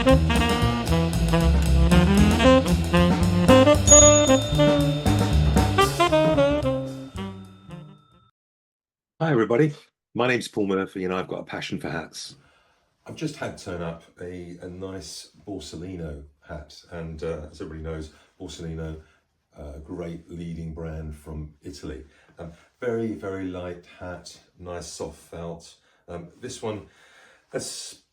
Hi everybody, my name's Paul Murphy and I've got a passion for hats. I've just had turn up a nice Borsalino hat, and as everybody knows, Borsalino, great leading brand from Italy. Very, very light hat, nice soft felt. This one has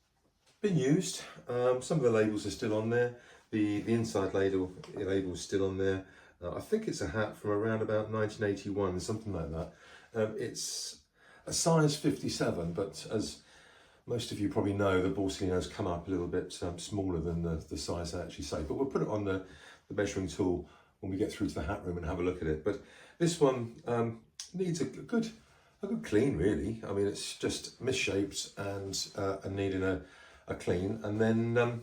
been used. Some of the labels are still on there. The inside label is still on there. I think it's a hat from around about 1981, something like that. It's a size 57, but as most of you probably know, the Borsalino's come up a little bit smaller than the size they actually say. But we'll put it on the measuring tool when we get through to the hat room and have a look at it. But this one needs a good clean, really. I mean, it's just misshaped and needing a clean, and then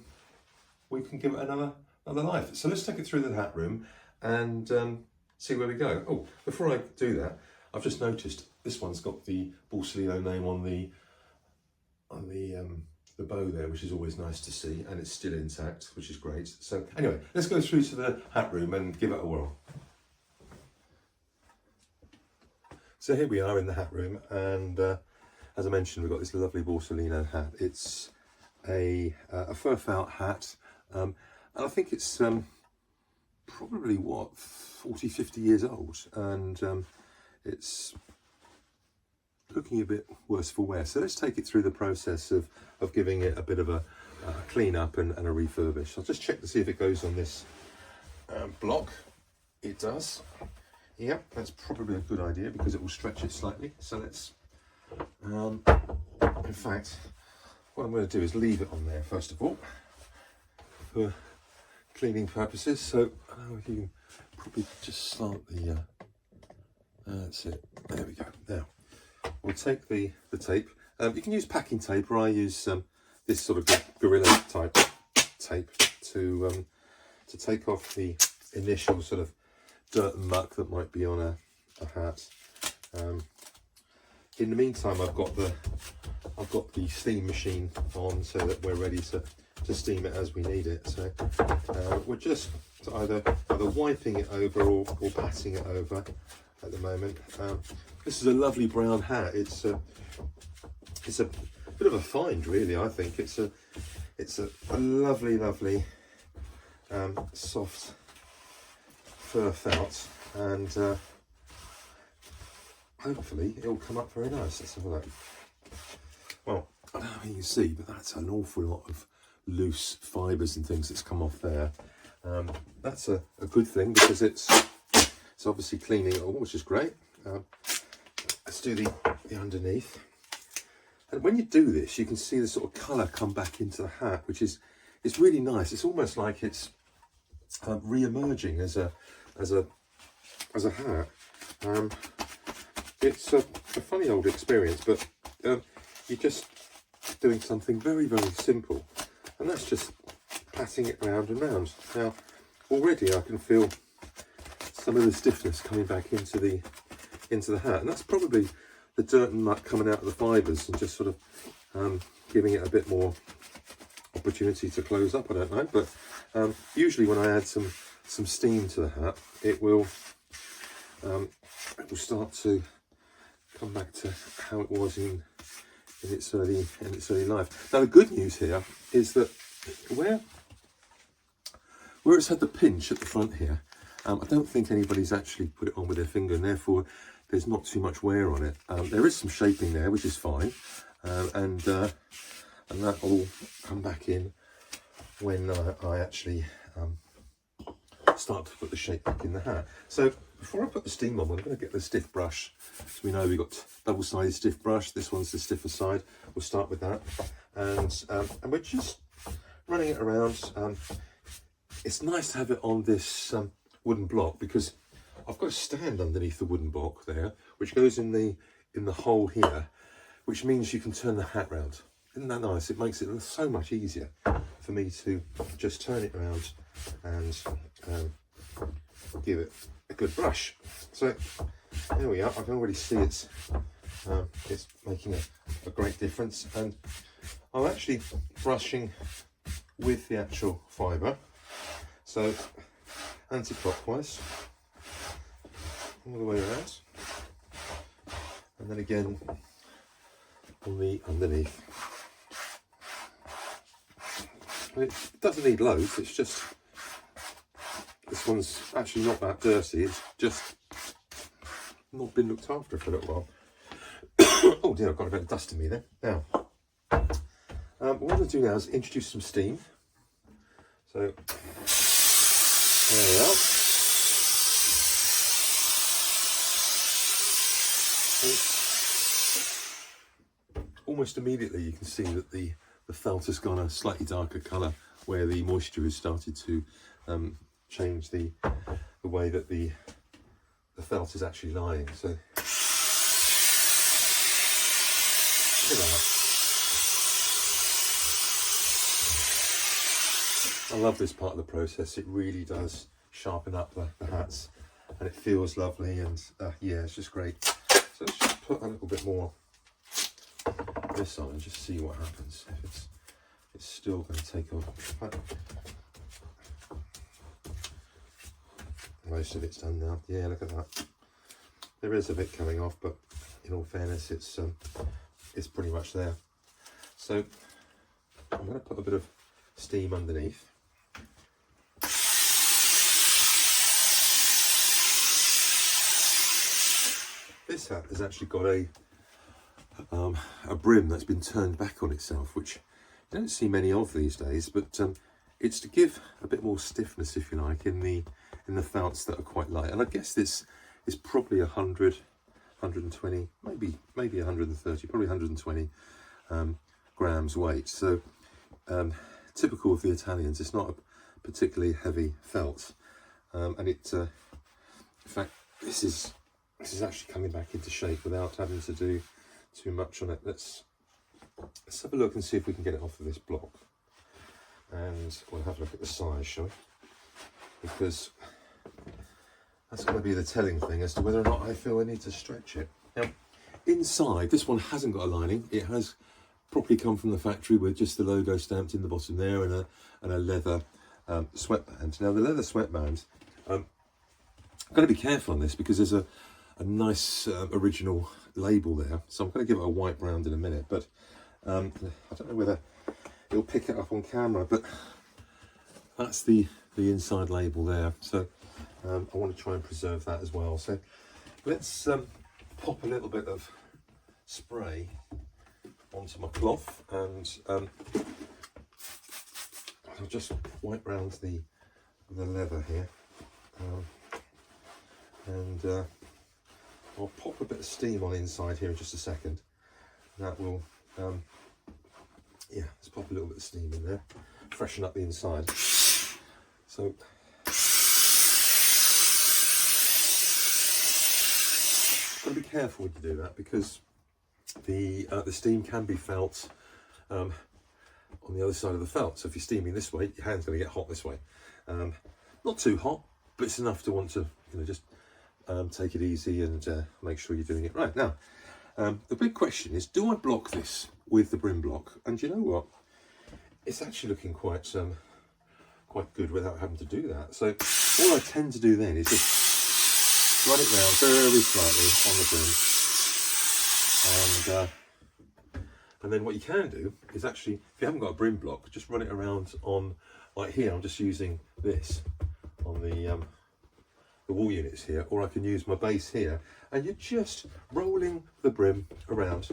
we can give it another life. So let's take it through the hat room and see where we go. Oh, before I do that, I've just noticed this one's got the Borsalino name on the bow there, which is always nice to see, and it's still intact, which is great. So anyway, let's go through to the hat room and give it a whirl. So here we are in the hat room, and as I mentioned, we've got this lovely Borsalino hat. It's a fur felt hat, and I think it's probably what, 40-50 years old, and it's looking a bit worse for wear. So let's take it through the process of giving it a bit of a clean up and a refurbish. I'll just check to see if it goes on this block. It does. Yep, that's probably a good idea because it will stretch it slightly. So let's, in fact, what I'm going to do is leave it on there first of all for cleaning purposes. So you can probably just slant the, that's it, there we go. Now, we'll take the tape. You can use packing tape, or I use this sort of gorilla type tape to take off the initial sort of dirt and muck that might be on a hat. In the meantime, I've got the steam machine on so that we're ready to steam it as we need it. So we're just either wiping it over or patting it over at the moment. This is a lovely brown hat. It's a bit of a find, really. I think it's a lovely soft fur felt, and hopefully it'll come up very nice. Let's have a look. Well, I don't know if you can see, but that's an awful lot of loose fibres and things that's come off there. That's a good thing because it's obviously cleaning it all, which is great. Let's do the underneath. And when you do this, you can see the sort of colour come back into the hat, which is really nice. It's almost like it's re-emerging as a hat. It's a funny old experience, but you're just doing something very, very simple, and that's just patting it round and round. Now, already I can feel some of the stiffness coming back into the hat, and that's probably the dirt and muck coming out of the fibres and just sort of giving it a bit more opportunity to close up. I don't know, but usually when I add some steam to the hat, it will start to come back to how it was in its early life. Now the good news here is that where it's had the pinch at the front here, I don't think anybody's actually put it on with their finger, and therefore there's not too much wear on it. There is some shaping there, which is fine, and that will come back in when I actually start to put the shape back in the hat. So before I put the steam on, I'm going to get the stiff brush. So we know we've got double-sided stiff brush. This one's the stiffer side. We'll start with that, and we're just running it around. It's nice to have it on this wooden block because I've got a stand underneath the wooden block there, which goes in the hole here, which means you can turn the hat round. Isn't that nice? It makes it so much easier for me to just turn it around and give it a good brush. So there we are. I can already see it's making a great difference, and I'm actually brushing with the actual fibre. So anti-clockwise all the way around, and then again on the underneath. And it doesn't need loads, it's just, this one's actually not that dirty, it's just not been looked after for a little while. Oh dear, I've got a bit of dust in me there. Now, what I'm going to do now is introduce some steam. So, there we are. And almost immediately you can see that the felt has gone a slightly darker colour where the moisture has started to change the way that the felt is actually lying. So, look at that. I love this part of the process. It really does sharpen up the hats, and it feels lovely, and yeah, it's just great. So let's just put a little bit more of this on and just see what happens. If it's still going to take off. Most of it's done now. Yeah, look at that. There is a bit coming off, but in all fairness, it's pretty much there. So I'm going to put a bit of steam underneath. This hat has actually got a brim that's been turned back on itself, which you don't see many of these days, but it's to give a bit more stiffness, if you like, in the felts that are quite light. And I guess this is probably 100, 120, maybe 130, probably 120 grams weight. So typical of the Italians, it's not a particularly heavy felt, and it in fact this is actually coming back into shape without having to do too much on it. Let's have a look and see if we can get it off of this block, and we'll have a look at the size, shall we? Because that's going to be the telling thing as to whether or not I feel I need to stretch it. Now, inside, this one hasn't got a lining. It has properly come from the factory with just the logo stamped in the bottom there, and a leather sweatband. Now, the leather sweatband, I'm going to be careful on this because there's a nice original label there, so I'm going to give it a wipe round in a minute, but I don't know whether it'll pick it up on camera, but that's the inside label there. So I want to try and preserve that as well. So let's pop a little bit of spray onto my cloth, and I'll just wipe round the leather here, and I'll pop a bit of steam on the inside here in just a second. That will, yeah, let's pop a little bit of steam in there, freshen up the inside. So, got to be careful when you do that, because the steam can be felt on the other side of the felt. So if you're steaming this way, your hand's going to get hot this way. Not too hot, but it's enough to want to, just take it easy and make sure you're doing it right. Now, the big question is, do I block this with the brim block? And you know what? It's actually looking quite good without having to do that. So all I tend to do then is just run it round very slightly on the brim. And then what you can do is actually, if you haven't got a brim block, just run it around on, like here, I'm just using this on the wall units here, or I can use my base here, and you're just rolling the brim around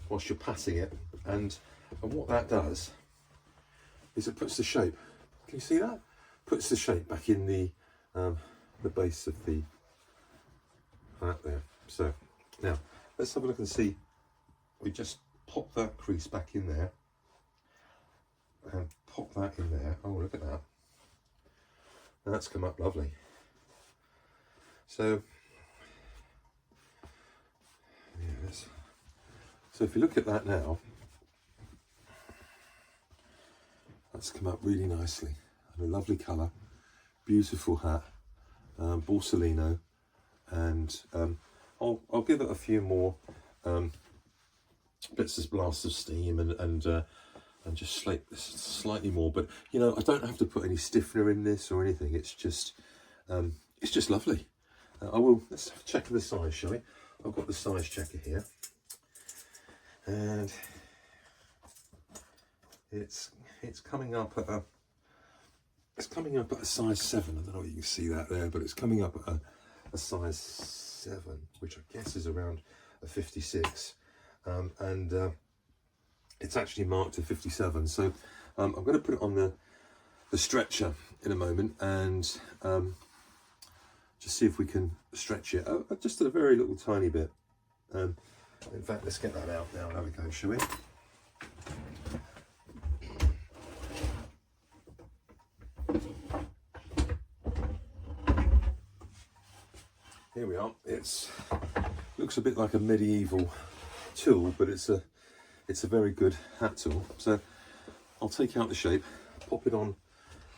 whilst you're patting it, and what that does is it puts the shape, can you see that? Puts the shape back in the base of the hat there. So now let's have a look and see. We just pop that crease back in there and pop that in there. Oh, look at that. Now that's come up lovely. So, yes. So if you look at that now, that's come up really nicely. And a lovely colour, beautiful hat, Borsalino, and I'll give it a few more bits of blasts of steam and and just slightly more. But you know, I don't have to put any stiffener in this or anything. It's just lovely. Let's check the size, shall we? I've got the size checker here, and it's coming up at a size 7. I don't know if you can see that there, but it's coming up at a size 7, which I guess is around a 56, and it's actually marked a 57. So I'm going to put it on the stretcher in a moment and just see if we can stretch it just a very little tiny bit. In fact, let's get that out now. There we go, shall we? Here we are. It looks a bit like a medieval tool, but it's a very good hat tool. So I'll take out the shape, pop it on.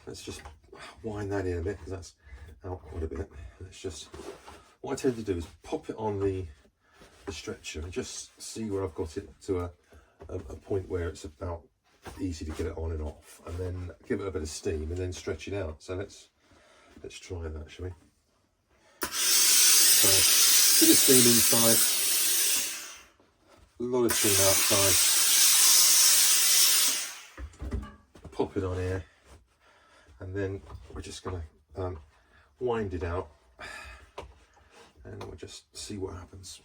Let's just wind that in a bit because that's out quite a bit. What I tend to do is pop it on the stretcher and just see where I've got it to a point where it's about easy to get it on and off, and then give it a bit of steam and then stretch it out. So let's try that, shall we? So, bit of steam inside, a lot of steam outside. Pop it on here, and then we're just going to wind it out, and we'll just see what happens.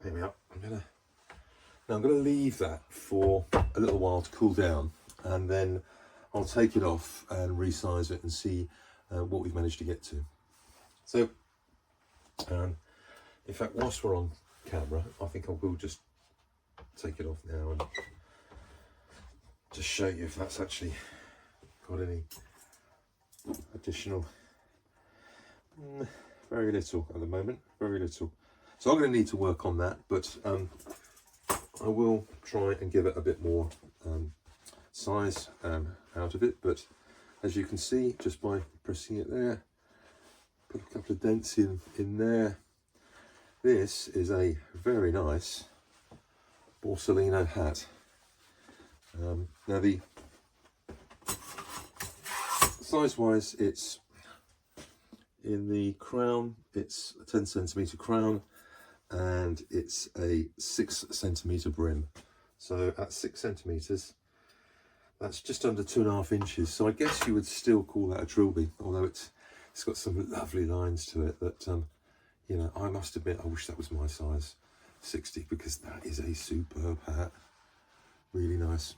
Here we are. I'm going to leave that for a little while to cool down, and then I'll take it off and resize it and see what we've managed to get to. So, in fact, whilst we're on camera, I think I will just take it off now and just show you if that's actually got any additional. Very little at the moment, very little. So I'm going to need to work on that, but I will try and give it a bit more size out of it. But as you can see, just by pressing it there, put a couple of dents in there. This is a very nice Borsalino hat. Now the size-wise, it's in the crown, it's a 10 centimetre crown, and it's a 6 centimetre brim. So at 6 centimetres, that's just under 2.5 inches. So I guess you would still call that a Trilby, although it's got some lovely lines to it that, you know, I must admit, I wish that was my size 60, because that is a superb hat. Really nice.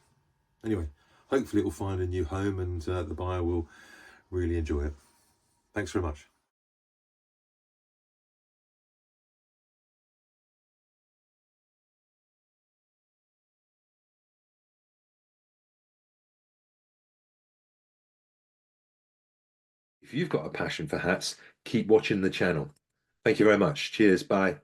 Anyway, hopefully it will find a new home, and the buyer will really enjoy it. Thanks very much. If you've got a passion for hats, keep watching the channel. Thank you very much. Cheers. Bye.